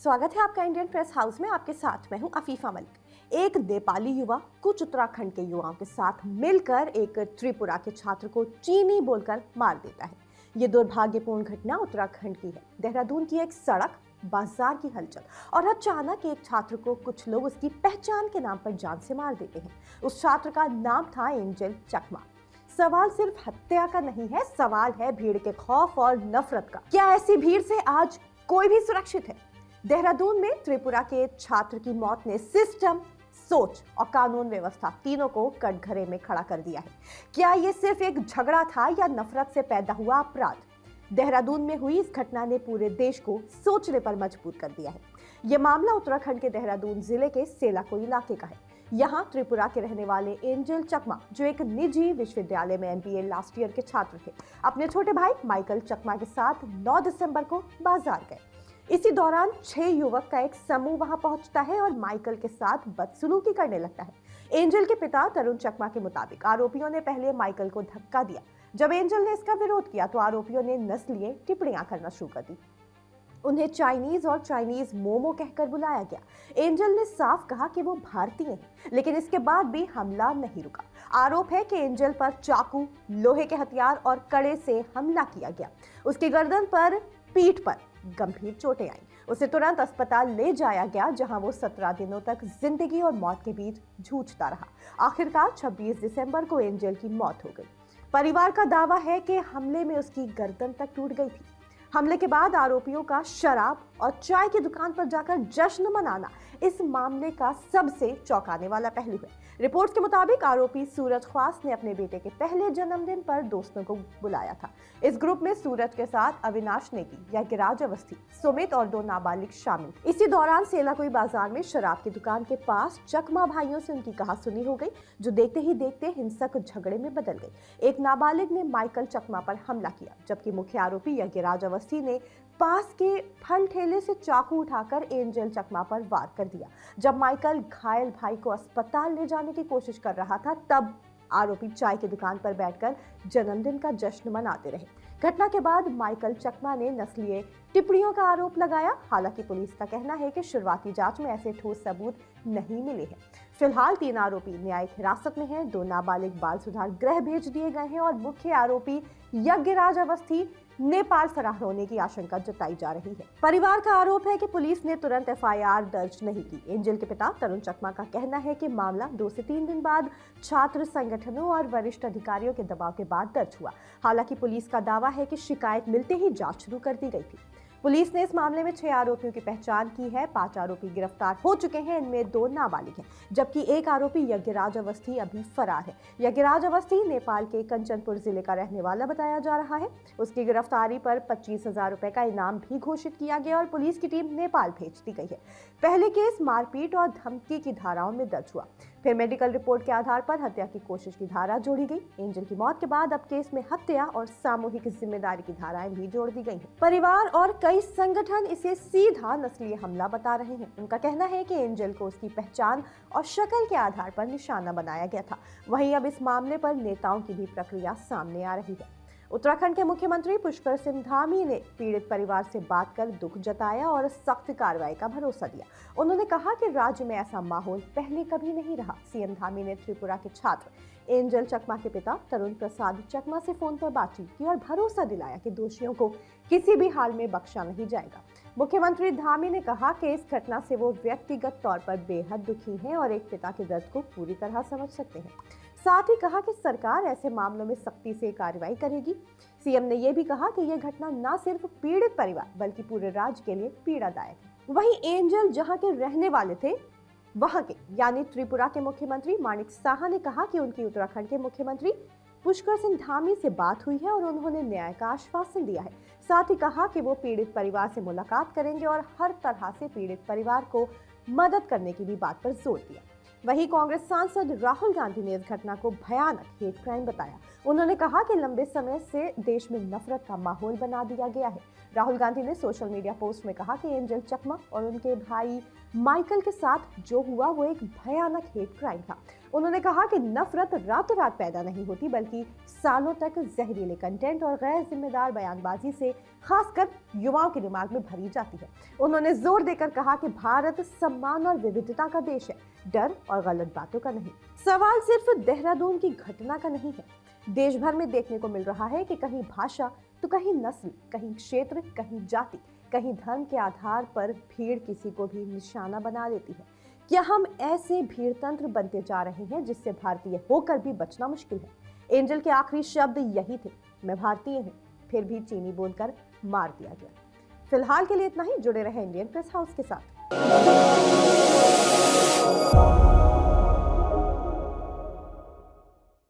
स्वागत है आपका इंडियन प्रेस हाउस में। आपके साथ मैं हूं अफीफा मलिक। एक नेपाली युवा कुछ उत्तराखंड के युवाओं के साथ मिलकर एक त्रिपुरा के छात्र को चीनी बोलकर मार देता है। ये दुर्भाग्यपूर्ण घटना उत्तराखंड की है। देहरादून की एक सड़क बाजार की हलचल और अचानक एक छात्र को कुछ लोग उसकी पहचान के नाम पर जान से मार देते हैं। उस छात्र का नाम था एंजल चकमा। सवाल सिर्फ हत्या का नहीं है, सवाल है भीड़ के खौफ और नफरत का। क्या ऐसी भीड़ से आज कोई भी सुरक्षित है? देहरादून में त्रिपुरा के छात्र की मौत ने सिस्टम, सोच और कानून व्यवस्था तीनों को कटघरे में खड़ा कर दिया है। क्या ये सिर्फ एक झगड़ा था या नफरत से पैदा हुआ अपराध? देहरादून में हुई इस घटना ने पूरे देश को सोचने पर मजबूर कर दिया है। यह मामला उत्तराखंड के देहरादून जिले के सेलाकुई इलाके का है। यहाँ त्रिपुरा के रहने वाले एंजल चकमा, जो एक निजी विश्वविद्यालय में एमबीए लास्ट ईयर के छात्र थे, अपने छोटे भाई माइकल चकमा के साथ 9 दिसंबर को बाजार गए। इसी दौरान 6 युवक का एक समूह वहां पहुंचता है और माइकल के साथ बदसलूकी करने लगता है। एंजल के पिता तरुण चकमा के मुताबिक आरोपियों ने पहले माइकल को धक्का दिया। जब एंजल ने इसका विरोध किया तो आरोपियों ने नस्लीय टिप्पणियां करना शुरू कर दी। उन्हें चाइनीज और चाइनीज मोमो कहकर बुलाया गया। एंजल ने साफ कहा कि वो भारतीय हैं, लेकिन इसके बाद भी हमला नहीं रुका। आरोप है कि एंजल पर चाकू, लोहे के हथियार और कड़े से हमला किया गया। उसकी गर्दन पर, पीठ पर गंभीर चोटें आईं। उसे तुरंत अस्पताल ले जाया गया, जहां वो 17 दिनों तक जिंदगी और मौत के बीच जूझता रहा। आखिरकार 26 दिसंबर को एंजल की मौत हो गई। परिवार का दावा है कि हमले में उसकी गर्दन तक टूट गई थी। हमले के बाद आरोपियों का शराब और चाय की दुकान पर जाकर जश्न मनाना इस मामले का सबसे चौंकाने वाला पहलू है। रिपोर्ट्स के मुताबिक आरोपी सूरज ख्वास ने अपने बेटे के पहले जन्मदिन पर दोस्तों को बुलाया था। इस ग्रुप में सूरज के साथ अविनाश नेगी या गिराज अवस्थी, सुमित और 2 नाबालिग शामिल। इसी दौरान सेलाकुई बाजार में शराब की दुकान के पास चकमा भाइयों से उनकी कहासुनी हो गई, जो देखते ही देखते हिंसक झगड़े में बदल गई। एक नाबालिग ने माइकल चकमा पर हमला किया, जबकि मुख्य आरोपी या गिराज अवस्थी ने पास के फल ठेले से चाकू उठाकर एंजल चकमा पर वार कर दिया। जब माइकल घायल भाई को अस्पताल ले जाने की कोशिश कर रहा था, तब आरोपी चाय की दुकान पर बैठकर जन्मदिन का जश्न मनाते रहे। घटना के बाद माइकल चकमा ने नस्लीय टिप्पणियों का आरोप लगाया। हालांकि पुलिस का कहना है कि शुरुआती जांच में ऐसे ठोस सबूत नहीं मिले हैं। फिलहाल 3 आरोपी न्यायिक हिरासत में हैं, 2 नाबालिग बाल सुधार गृह भेज दिए गए हैं और मुख्य आरोपी यज्ञराज अवस्थी नेपाल फरार होने की आशंका जताई जा रही है। परिवार का आरोप है कि पुलिस ने तुरंत एफआईआर दर्ज नहीं की। एंजल के पिता तरुण चकमा का कहना है कि मामला 2 से 3 दिन बाद छात्र संगठनों और वरिष्ठ अधिकारियों के दबाव के बाद दर्ज हुआ। हालांकि पुलिस का दावा है कि शिकायत मिलते ही जांच शुरू कर दी गई थी। पुलिस ने इस मामले में 6 आरोपियों की पहचान की है। 5 आरोपी गिरफ्तार हो चुके हैं, इनमें 2 नाबालिग हैं, जबकि एक आरोपी यज्ञराज अवस्थी अभी फरार है। यज्ञराज अवस्थी नेपाल के कंचनपुर जिले का रहने वाला बताया जा रहा है। उसकी गिरफ्तारी पर 25,000 रुपए का इनाम भी घोषित किया गया और पुलिस की टीम नेपाल भेज दी गई है। पहले केस मारपीट और धमकी की धाराओं में दर्ज हुआ, फिर मेडिकल रिपोर्ट के आधार पर हत्या की कोशिश की धारा जोड़ी गई। एंजल की मौत के बाद अब केस में हत्या और सामूहिक जिम्मेदारी की धाराएं भी जोड़ दी गई हैं। परिवार और कई संगठन इसे सीधा नस्लीय हमला बता रहे हैं। उनका कहना है कि एंजल को उसकी पहचान और शक्ल के आधार पर निशाना बनाया गया था। वहीं अब इस मामले पर नेताओं की भी प्रक्रिया सामने आ रही है। उत्तराखंड के मुख्यमंत्री पुष्कर सिंह धामी ने पीड़ित परिवार से बात कर दुख जताया और सख्त कार्रवाई का भरोसा दिया। उन्होंने कहा कि राज्य में ऐसा माहौल पहले कभी नहीं रहा। सीएम धामी ने त्रिपुरा के छात्र एंजल चकमा के पिता तरुण प्रसाद चकमा से फोन पर बातचीत की और भरोसा दिलाया कि दोषियों को किसी भी हाल में बख्शा नहीं जाएगा। मुख्यमंत्री धामी ने कहा कि इस घटना से वो व्यक्तिगत तौर पर बेहद दुखी हैं और एक पिता के दर्द को पूरी तरह समझ सकते हैं। साथ ही कहा कि सरकार ऐसे मामलों में सख्ती से कार्रवाई करेगी। सीएम ने यह भी कहा कि यह घटना न सिर्फ पीड़ित परिवार बल्कि पूरे राज्य के लिए पीड़ादायक है। वहीं एंजल जहां के रहने वाले थे, वहां के यानी त्रिपुरा के मुख्यमंत्री माणिक साहा ने कहा कि उनकी उत्तराखंड के मुख्यमंत्री पुष्कर सिंह धामी से बात हुई है और उन्होंने न्याय का आश्वासन दिया है। साथ ही कहा कि वो पीड़ित परिवार से मुलाकात करेंगे और हर तरह से पीड़ित परिवार को मदद करने की भी बात पर जोर दिया। वहीं कांग्रेस सांसद राहुल गांधी ने इस घटना को भयानक हेट क्राइम बताया। उन्होंने कहा कि लंबे समय से देश में नफरत का माहौल बना दिया गया है। राहुल गांधी ने सोशल मीडिया पोस्ट में कहा कि एंजल चकमा और उनके भाई माइकल के साथ जो हुआ वो एक भयानक हेट क्राइम था। उन्होंने कहा कि नफरत रातों रात पैदा नहीं होती, बल्कि सालों तक जहरीले कंटेंट और गैर जिम्मेदार बयानबाजी से खासकर युवाओं के दिमाग में भरी जाती है। उन्होंने जोर देकर कहा कि भारत सम्मान और विविधता का देश है, डर और गलत बातों का नहीं। सवाल सिर्फ देहरादून की घटना का नहीं है। देश भर में देखने को मिल रहा है कि कहीं भाषा तो कहीं नस्ल, कहीं क्षेत्र, कहीं जाति, कहीं धर्म के आधार पर भीड़ किसी को भी निशाना बना देती है। क्या हम ऐसे भीड़ तंत्र बनते जा रहे हैं जिससे भारतीय होकर भी बचना मुश्किल है? एंजल के आखिरी शब्द यही थे, मैं भारतीय हूँ, फिर भी चीनी बोलकर मार दिया गया। फिलहाल के लिए इतना ही। जुड़े रहे इंडियन प्रेस हाउस के साथ।